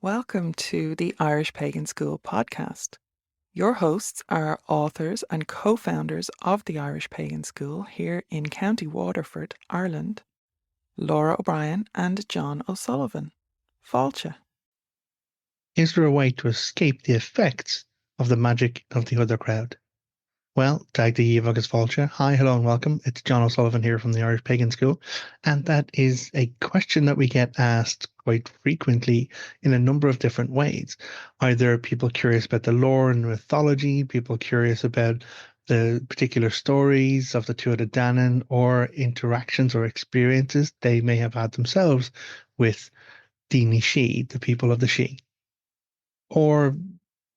Welcome to the Irish Pagan School podcast. Your hosts are authors and co-founders of the Irish Pagan School here in County Waterford, Ireland, Laura O'Brien and Jon O'Sullivan. Fáilte. Is there a way to escape the effects of the magic of the other crowd? Well, Tag the Agus Fáilte. Hi, hello, and welcome. It's Jon O'Sullivan here from the Irish Pagan School. And that is a question that we get asked quite frequently in a number of different ways. Either people curious about the lore and mythology, people curious about the particular stories of the Tuatha Dé Danann, or interactions or experiences they may have had themselves with Daoine Sidhe, the people of the Sidhe, or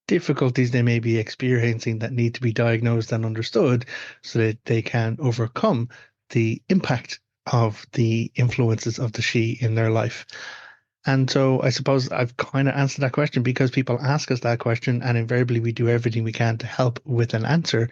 difficulties they may be experiencing that need to be diagnosed and understood so that they can overcome the impact of the influences of the Sidhe in their life. And so I suppose I've kind of answered that question because people ask us that question, and invariably we do everything we can to help with an answer.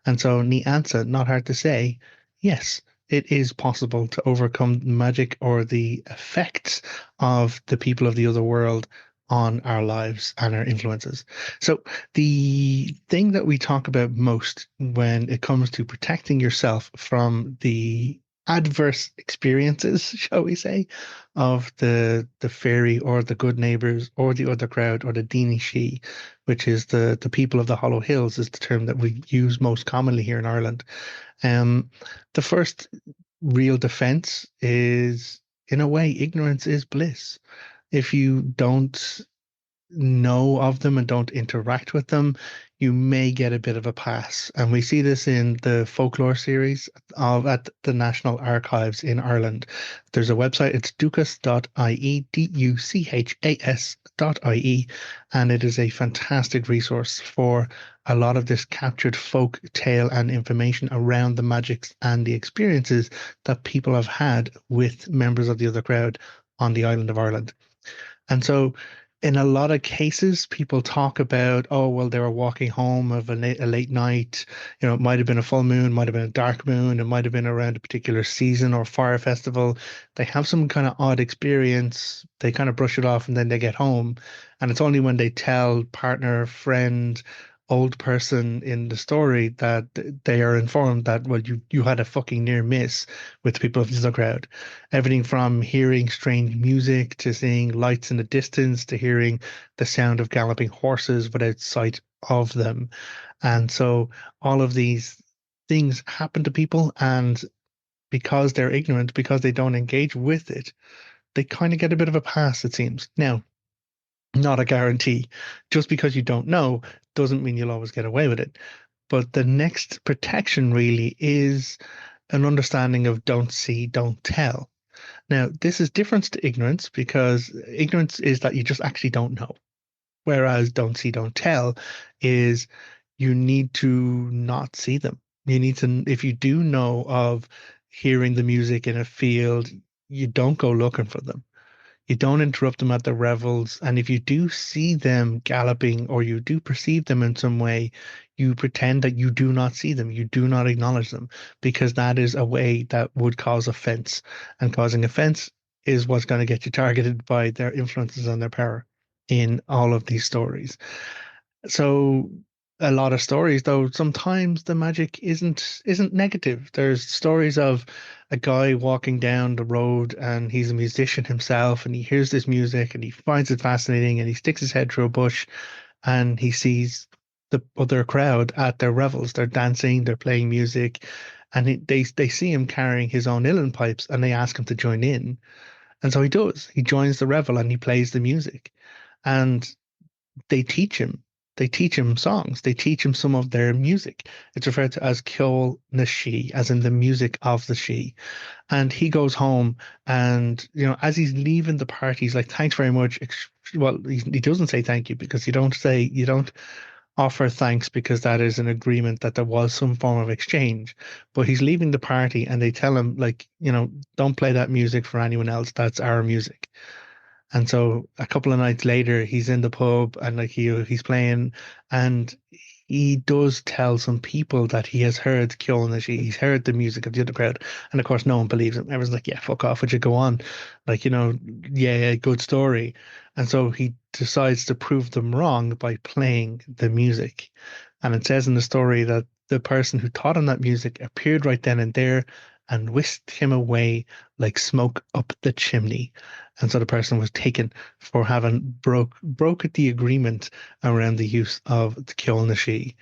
And so the answer, not hard to say, yes, it is possible to overcome magic or the effects of the people of the other world on our lives and our influences. So the thing that we talk about most when it comes to protecting yourself from the adverse experiences, shall we say, of the fairy or the good neighbors or the other crowd or the Daoine Sidhe, which is the people of the Hollow Hills, is the term that we use most commonly here in Ireland. Um, the first real defense is, in a way, ignorance is bliss. If you don't know of them and don't interact with them, you may get a bit of a pass. And we see this in the folklore series of at the National Archives in Ireland. There's a website, it's duchas.ie, duchas.ie, and it is a fantastic resource for a lot of this captured folk tale and information around the magics and the experiences that people have had with members of the other crowd on the island of Ireland. And so in a lot of cases, people talk about, oh, well, they were walking home of a late night. It might have been a full moon, might have been a dark moon, it might have been around a particular season or fire festival. They have some kind of odd experience. They kind of brush it off and then they get home. And it's only when they tell partner, friend, old person in the story that they are informed that, well, you had a fucking near miss with the people of the other crowd. Everything from hearing strange music to seeing lights in the distance to hearing the sound of galloping horses without sight of them. And so all of these things happen to people, and because they're ignorant, because they don't engage with it, they kind of get a bit of a pass, it seems. Now, not a guarantee. Just because you don't know doesn't mean you'll always get away with it. But the next protection really is an understanding of don't see, don't tell. Now, this is different to ignorance because ignorance is that you just actually don't know. Whereas don't see, don't tell is you need to not see them. You need to, if you do know of hearing the music in a field, you don't go looking for them. You don't interrupt them at their revels. And if you do see them galloping or you do perceive them in some way, you pretend that you do not see them. You do not acknowledge them because that is a way that would cause offense. And causing offense is what's going to get you targeted by their influences and their power in all of these stories. So a lot of stories, though, sometimes the magic isn't negative. There's stories of a guy walking down the road and he's a musician himself and he hears this music and he finds it fascinating and he sticks his head through a bush and he sees the other crowd at their revels. They're dancing, they're playing music, and they see him carrying his own uilleann pipes and they ask him to join in. And so he does. He joins the revel and he plays the music. And they teach him. They teach him songs. They teach him some of their music. It's referred to as Ceol na Sidhe, as in the music of the Sidhe. And he goes home, and as he's leaving the party, he's like, "Thanks very much." Well, he doesn't say thank you because you don't offer thanks because that is an agreement that there was some form of exchange. But he's leaving the party, and they tell him, like, don't play that music for anyone else. That's our music. And so a couple of nights later, he's in the pub and like he's playing, and he does tell some people that he has heard Kjolnish, he's heard the music of the other crowd, and of course no one believes him. Everyone's like, "Yeah, fuck off, would you go on?" Like, yeah, yeah, good story. And so he decides to prove them wrong by playing the music. And it says in the story that the person who taught him that music appeared right then and there and whisked him away like smoke up the chimney. And so the person was taken for having broke the agreement around the use of the Kjolnish.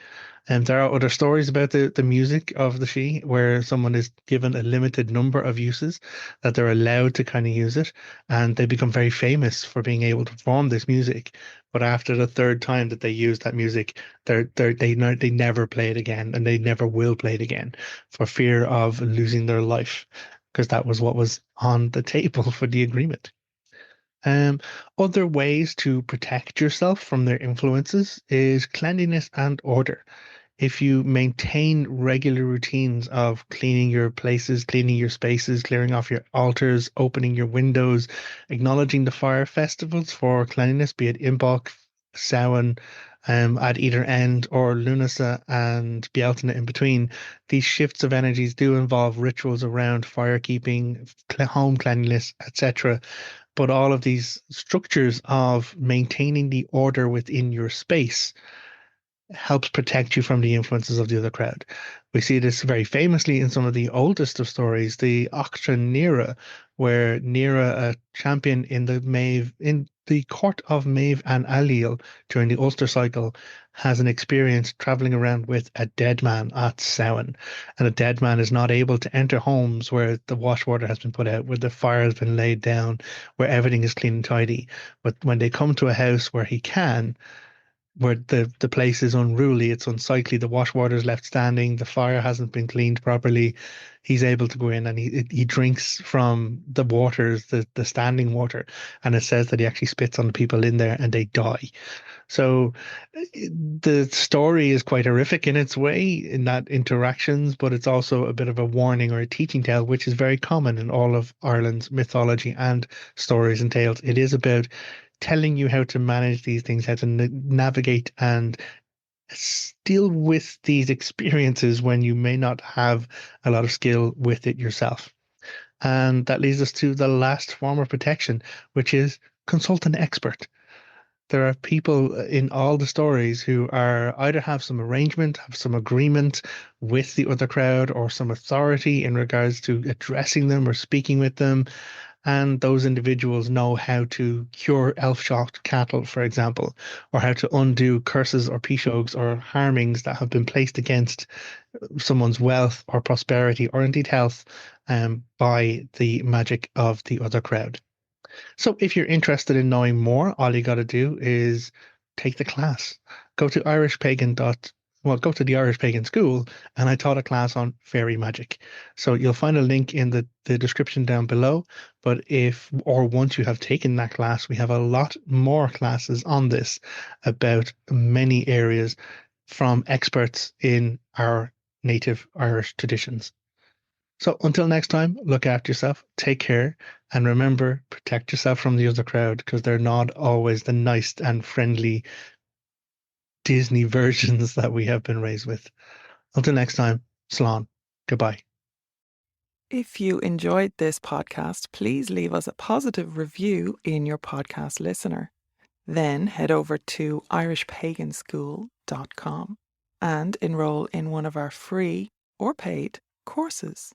And there are other stories about the music of the She, where someone is given a limited number of uses that they're allowed to kind of use it, and they become very famous for being able to perform this music. But after the third time that they use that music, they never play it again, and they never will play it again for fear of losing their life, because that was what was on the table for the agreement. Um, Other ways to protect yourself from their influences is cleanliness and order. If you maintain regular routines of cleaning your places, cleaning your spaces, clearing off your altars, opening your windows, acknowledging the fire festivals for cleanliness, be it Imbolc, Samhain, at either end, or Lunasa and Bealtaine in between, these shifts of energies do involve rituals around firekeeping, home cleanliness, etc. But all of these structures of maintaining the order within your space helps protect you from the influences of the other crowd. We see this very famously in some of the oldest of stories, the Auction Nera, where Nera, a champion in the court of Maeve and Aliel during the Ulster cycle, has an experience traveling around with a dead man at Samhain. And a dead man is not able to enter homes where the wash water has been put out, where the fire has been laid down, where everything is clean and tidy. But when they come to a house where he can, where the place is unruly, it's unsightly, the wash water is left standing, the fire hasn't been cleaned properly, he's able to go in and he drinks from the waters, the standing water, and it says that he actually spits on the people in there and they die. So the story is quite horrific in its way in that interactions, but it's also a bit of a warning or a teaching tale, which is very common in all of Ireland's mythology and stories and tales. It is about telling you how to manage these things, how to navigate and deal with these experiences when you may not have a lot of skill with it yourself. And that leads us to the last form of protection, which is consult an expert. There are people in all the stories who are either have some arrangement, have some agreement with the other crowd, or some authority in regards to addressing them or speaking with them, and those individuals know how to cure elf-shocked cattle, for example, or how to undo curses or pishogues or harmings that have been placed against someone's wealth or prosperity or indeed health by the magic of the other crowd. So if you're interested in knowing more, all you got to do is take the class. Go to go to the Irish Pagan School, and I taught a class on fairy magic. So you'll find a link in the description down below. But once you have taken that class, we have a lot more classes on this about many areas from experts in our native Irish traditions. So until next time, look after yourself, take care, and remember, protect yourself from the other crowd because they're not always the nice and friendly Disney versions that we have been raised with. Until next time, Slán. Goodbye. If you enjoyed this podcast, please leave us a positive review in your podcast listener. Then head over to irishpaganschool.com and enroll in one of our free or paid courses.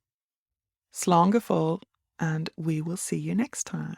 Slán go fóill, and we will see you next time.